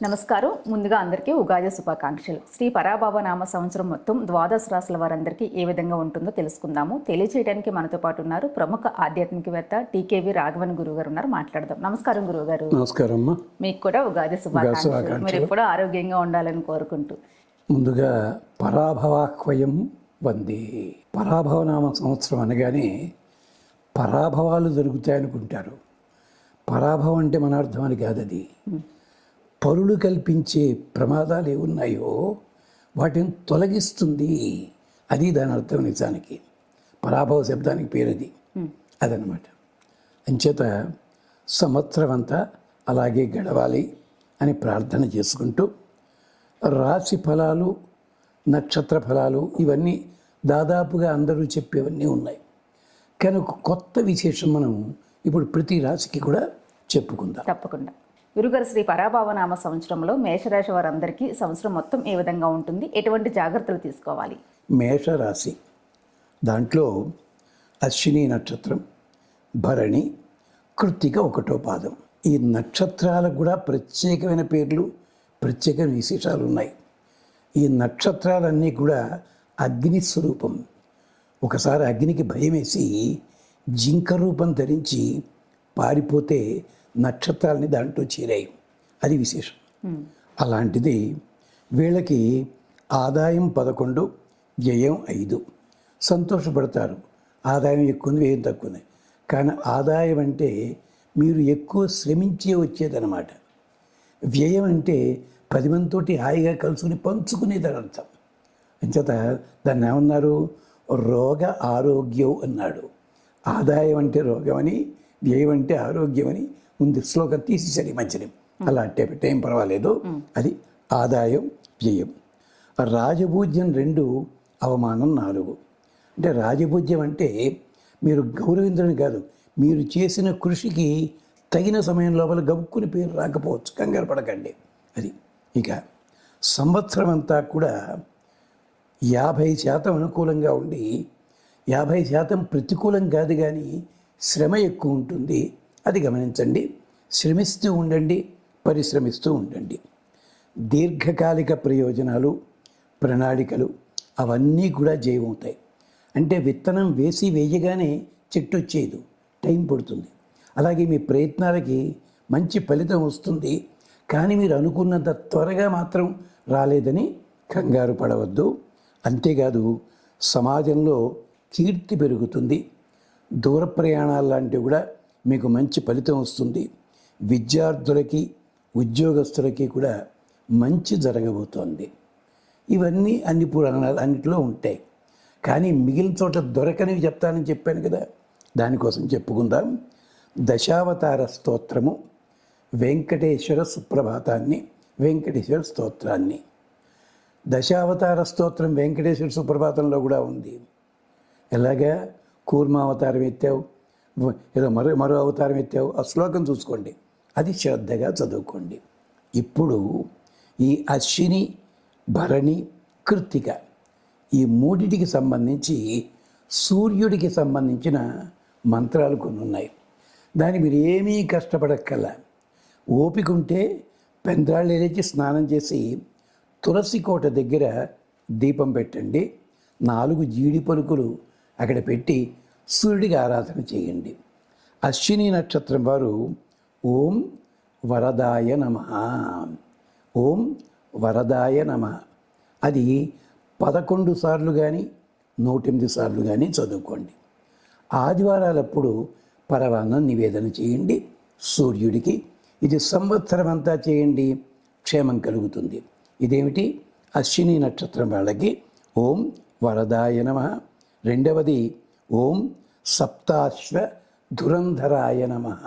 నమస్కారం. ముందుగా అందరికీ ఉగాది శుభాకాంక్షలు. శ్రీ పరాభవ నామ సంవత్సరం మొత్తం ద్వాదశ రాశుల వారందరికీ ఏ విధంగా ఉంటుందో తెలుసుకుందాము. తెలియజేయడానికి మనతో పాటు ఉన్నారు ప్రముఖ ఆధ్యాత్మికవేత్త టీకేవి రాఘవన్ గురువు గారు ఉన్నారు. మాట్లాడదాం. నమస్కారం గురువు గారు. నమస్కారం. మీకు కూడా ఉగాది శుభాకాంక్షలు. మీరు ఎప్పుడూ ఆరోగ్యంగా ఉండాలని కోరుకుంటూ ముందుగా పరాభవాహ్వయం వందే. పరాభవనామ సంవత్సరం అనగానే పరాభవాలు జరుగుతాయనుకుంటారు. పరాభవం అంటే మన అర్థం అని కాదు. అది పరులు కల్పించే ప్రమాదాలు ఏమున్నాయో వాటిని తొలగిస్తుంది. అది దాని అర్థం. నిజానికి పరాభవ శబ్దానికి పేరుది అదనమాట. అంచేత సంవత్సరం అంతా అలాగే గడవాలి అని ప్రార్థన చేసుకుంటూ రాశి ఫలాలు, నక్షత్ర ఫలాలు ఇవన్నీ దాదాపుగా అందరూ చెప్పేవన్నీ ఉన్నాయి. కానీ ఒక కొత్త విశేషం మనం ఇప్పుడు ప్రతి రాశికి కూడా చెప్పుకుందాం. తప్పకుండా. గురుగారు, శ్రీ పరాభవనామ సంవత్సరంలో మేషరాశి వారందరికీ సంవత్సరం మొత్తం ఏ విధంగా ఉంటుంది, ఎటువంటి జాగ్రత్తలు తీసుకోవాలి? మేషరాశి దాంట్లో అశ్విని నక్షత్రం, భరణి, కృత్తిక ఒకటో పాదం. ఈ నక్షత్రాలకు కూడా ప్రత్యేకమైన పేర్లు, ప్రత్యేకమైన విశేషాలు ఉన్నాయి. ఈ నక్షత్రాలన్నీ కూడా అగ్ని స్వరూపం. ఒకసారి అగ్నికి భయమేసి జింక రూపం ధరించి పారిపోతే నక్షత్రాలని దాంట్లో చేరాయి. అది విశేషం. అలాంటిది వీళ్ళకి ఆదాయం 11, వ్యయం 5. సంతోషపడతారు. ఆదాయం ఎక్కువ ఉంది, వ్యయం తక్కువ ఉంది. కానీ ఆదాయం అంటే మీరు ఎక్కువ శ్రమించే వచ్చేదన్నమాట. వ్యయం అంటే 10 మందితోటి హాయిగా కలుసుకుని పంచుకునేదని అర్థం. అంచేత దాన్ని ఏమన్నారు? రోగ ఆరోగ్యం అన్నాడు. ఆదాయం అంటే రోగమని, వ్యయం అంటే ఆరోగ్యమని ముందు శ్లోకం తీసేసారు ఈ మధ్యనే. అలా అట్టే పెట్టేం పర్వాలేదు. అది ఆదాయం, వ్యయం. రాజపూజ్యం 2, అవమానం 4. అంటే రాజపూజ్యం అంటే మీరు గౌరవించడం కాదు, మీరు చేసిన కృషికి తగిన సమయం లోపల గబుక్కుని పేరు రాకపోవచ్చు, కంగారు పడకండి. అది ఇక సంవత్సరం అంతా కూడా 50% అనుకూలంగా ఉండి 50% ప్రతికూలం కాదు, కానీ శ్రమ ఎక్కువ ఉంటుంది. అది గమనించండి. శ్రమిస్తూ ఉండండి, పరిశ్రమిస్తూ ఉండండి. దీర్ఘకాలిక ప్రయోజనాలు, ప్రణాళికలు అవన్నీ కూడా జయమవుతాయి. అంటే విత్తనం వేయగానే చెట్టు వచ్చేది, టైం పడుతుంది. అలాగే మీ ప్రయత్నాలకి మంచి ఫలితం వస్తుంది. కానీ మీరు అనుకున్నంత త్వరగా మాత్రం రాలేదని కంగారు పడవద్దు. అంతేకాదు సమాజంలో కీర్తి పెరుగుతుంది. దూర ప్రయాణాలు లాంటివి కూడా మీకు మంచి ఫలితం వస్తుంది. విద్యార్థులకి, ఉద్యోగస్తులకి కూడా మంచి జరగబోతోంది. ఇవన్నీ అన్ని పురాణాలు అన్నింటిలో ఉంటాయి. కానీ మిగిలిన చోట దొరకనివి చెప్తానని చెప్పాను కదా, దానికోసం చెప్పుకుందాం. దశావతార స్తోత్రము, వెంకటేశ్వర సుప్రభాతాన్ని, వెంకటేశ్వర స్తోత్రాన్ని. దశావతార స్తోత్రం వెంకటేశ్వర సుప్రభాతంలో కూడా ఉంది. ఎలాగా? కూర్మావతారం ఎత్తావు, ఏదో మరో అవతారం ఎత్తావు, ఆ శ్లోకం చూసుకోండి, అది శ్రద్ధగా చదువుకోండి. ఇప్పుడు ఈ అశ్విని, భరణి, కృత్తిక ఈ మూడిటికి సంబంధించి సూర్యుడికి సంబంధించిన మంత్రాలు కొన్ని ఉన్నాయి. దాన్ని మీరు ఏమీ కష్టపడక్కల. ఓపిక ఉంటే పెందరాళ్ళు లేచి స్నానం చేసి తులసి కోట దగ్గర దీపం పెట్టండి. 4 జీడి పలుకులు అక్కడ పెట్టి సూర్యుడికి ఆరాధన చేయండి. అశ్విని నక్షత్రం వారు ఓం వరదాయ నమః, ఓం వరదాయ నమః అది 11 సార్లు కానీ 108 సార్లు కానీ చదువుకోండి. ఆదివారాలప్పుడు పరవాన్నం నివేదన చేయండి సూర్యుడికి. ఇది సంవత్సరం అంతా చేయండి, క్షేమం కలుగుతుంది. ఇదేమిటి? అశ్విని నక్షత్రం వాళ్ళకి ఓం వరదాయ నమః. రెండవది ఓం సప్తాశ్వ ధురంధరాయ నమః.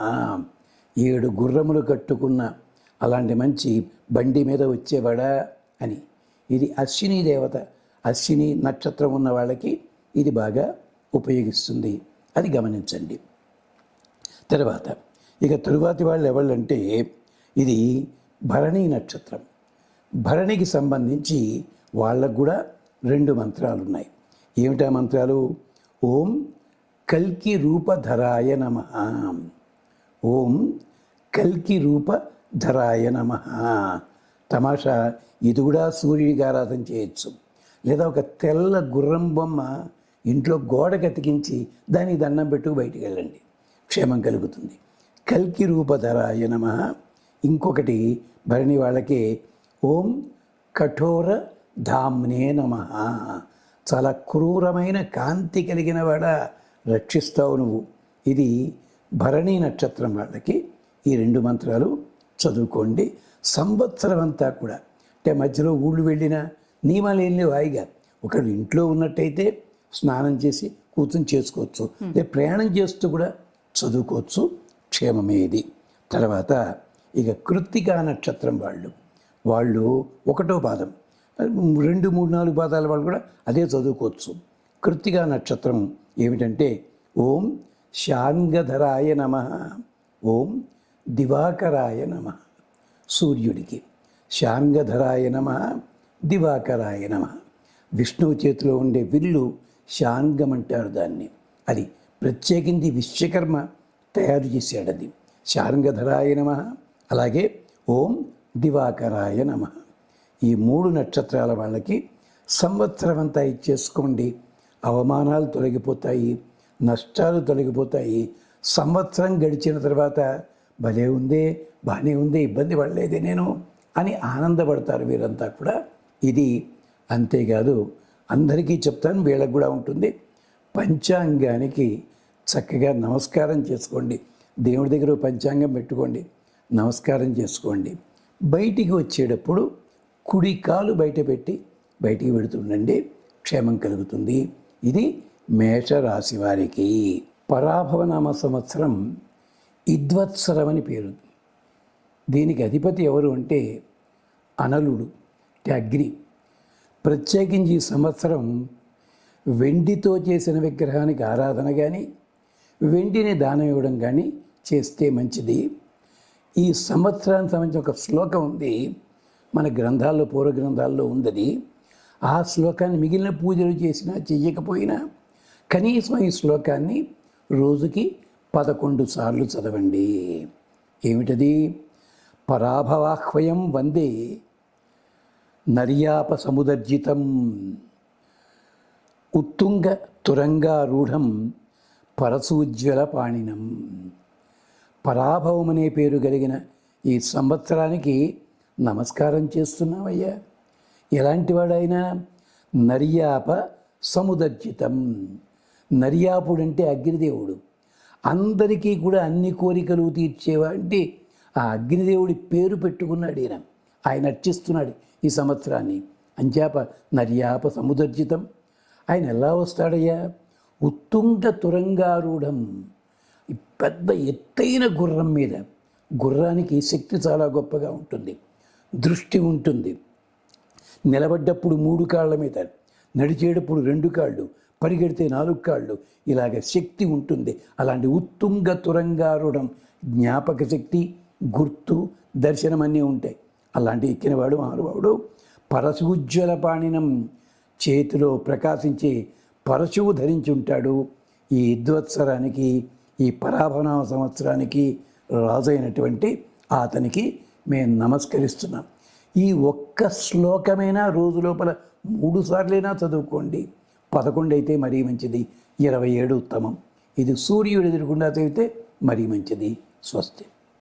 7 గుర్రములు కట్టుకున్న అలాంటి మంచి బండి మీద వచ్చేవాడా అని. ఇది అశ్విని దేవత, అశ్విని నక్షత్రం ఉన్న వాళ్ళకి ఇది బాగా ఉపయోగిస్తుంది. అది గమనించండి. తర్వాత తరువాతి వాళ్ళు ఎవళ్ళంటే ఇది భరణి నక్షత్రం. భరణికి సంబంధించి వాళ్ళకు కూడా 2 మంత్రాలు ఉన్నాయి. ఏమిటా మంత్రాలు? ఓం కల్కి రూపధరాయ నమః, ఓం కల్కి రూపధరాయ నమః తమాషా ఇది కూడా సూర్యుడికి ఆరాధన చేయొచ్చు. లేదా ఒక తెల్ల గుర్రం బొమ్మ ఇంట్లో గోడకు అతికించి దానికి దండం పెట్టుకు బయటికి వెళ్ళండి, క్షేమం కలుగుతుంది. కల్కి రూపధరాయ నమః. ఇంకొకటి భరణి వాళ్ళకి ఓం కఠోర ధామ్నే నమః. చాలా క్రూరమైన కాంతి కలిగిన వాడ రక్షిస్తావు నువ్వు. ఇది భరణి నక్షత్రం వాళ్ళకి ఈ 2 మంత్రాలు చదువుకోండి. సంవత్సరం అంతా కూడా అంటే మధ్యలో ఊళ్ళు వెళ్ళినా నియమాలు ఏం లేవు. హాయిగా ఒకడు ఇంట్లో ఉన్నట్టయితే స్నానం చేసి కూర్చొని చేసుకోవచ్చు, లేదా ప్రయాణం చేస్తూ కూడా చదువుకోవచ్చు. క్షేమమే ఇది. తర్వాత ఇక కృత్తికా నక్షత్రం వాళ్ళు 1వ పాదం, 2, 3, 4 పాదాల వాళ్ళు కూడా అదే చదువుకోవచ్చు. కృత్తికా నక్షత్రం ఏమిటంటే ఓం శాంగధరాయ నమః, ఓం దివాకరాయ నమః. సూర్యుడికి శాంగధరాయ నమః, దివాకరాయ నమః. విష్ణువు చేతిలో ఉండే విల్లు శాంగం అంటారు దాన్ని. అది ప్రత్యేకించి విశ్వకర్మ తయారు చేశాడు. అది శాంగధరాయ నమః. అలాగే ఓం దివాకరాయ నమః. ఈ 3 నక్షత్రాల వాళ్ళకి సంవత్సరం అంతా ఇచ్చేసుకోండి. అవమానాలు తొలగిపోతాయి, నష్టాలు తొలగిపోతాయి. సంవత్సరం గడిచిన తర్వాత భలే ఉందే, బాగానే ఉందే, ఇబ్బంది పడలేదే నేను అని ఆనందపడతారు వీరంతా కూడా. ఇది అంతేకాదు, అందరికీ చెప్తాను, వీళ్ళకు కూడా ఉంటుంది. పంచాంగానికి చక్కగా నమస్కారం చేసుకోండి. దేవుడి దగ్గర పంచాంగం పెట్టుకోండి, నమస్కారం చేసుకోండి. బయటికి వచ్చేటప్పుడు కుడి కాలు బయట పెట్టి బయటికి పెడుతుండండి, క్షేమం కలుగుతుంది. ఇది మేషరాశి వారికి. పరాభవనామ సంవత్సరం ఇద్వత్సరం అని పేరు. దీనికి అధిపతి ఎవరు అంటే అనలుడు, అగ్ని. ప్రత్యేకించి ఈ సంవత్సరం వెండితో చేసిన విగ్రహానికి ఆరాధన కానీ, వెండిని దానం ఇవ్వడం కానీ చేస్తే మంచిది. ఈ సంవత్సరానికి సంబంధించిన ఒక శ్లోకం ఉంది మన గ్రంథాల్లో, పూర్వ గ్రంథాల్లో ఉంది. ఆ శ్లోకాన్ని మిగిలిన పూజలు చేసినా చెయ్యకపోయినా కనీసం ఈ శ్లోకాన్ని రోజుకి 11 సార్లు చదవండి. ఏమిటది? పరాభవాహ్వయం వందే నర్యాప సముదర్జితం ఉత్తుంగ తురంగారూఢం పరసూజ్వల పాణినం. పరాభవం అనే పేరు కలిగిన ఈ సంవత్సరానికి నమస్కారం చేస్తున్నామయ్యా. ఎలాంటి వాడైనా నర్యాప సముదర్జితం. నర్యాపుడంటే అగ్నిదేవుడు. అందరికీ కూడా అన్ని కోరికలు తీర్చేవాడి ఆ అగ్నిదేవుడి పేరు పెట్టుకున్నాడు ఈయన. ఆయన అర్చిస్తున్నాడు ఈ సంవత్సరాన్ని. అంచాప నర్యాప సముదర్జితం. ఆయన ఎలా వస్తాడయ్యా? ఉత్తుంగ తురంగారూఢం. ఈ పెద్ద ఎత్తైన గుర్రం మీద. గుర్రానికి శక్తి చాలా గొప్పగా ఉంటుంది, దృష్టి ఉంటుంది. నిలబడ్డప్పుడు 3 కాళ్ళ మీద, నడిచేటప్పుడు 2 కాళ్ళు, పరిగెడితే 4 కాళ్ళు, ఇలాగ శక్తి ఉంటుంది. అలాంటి ఉత్తుంగ తురంగారూఢం. జ్ఞాపక శక్తి, గుర్తు, దర్శనం అన్నీ ఉంటాయి. అలాంటి ఎక్కినవాడు మహానుభావుడు. పరశుజ్వల పాణినం. చేతిలో ప్రకాశించే పరశువు ధరించి ఉంటాడు. ఈ ఇద్వత్సరానికి, ఈ పరాభవన సంవత్సరానికి రాజైనటువంటి అతనికి మేము నమస్కరిస్తున్నాం. ఈ ఒక్క శ్లోకమైనా రోజు లోపల 3 సార్లైనా చదువుకోండి. 11 అయితే మరీ మంచిది, 27 ఉత్తమం. ఇది సూర్యుడు ఎదురుకుండా చదివితే మరీ మంచిది. స్వస్తి.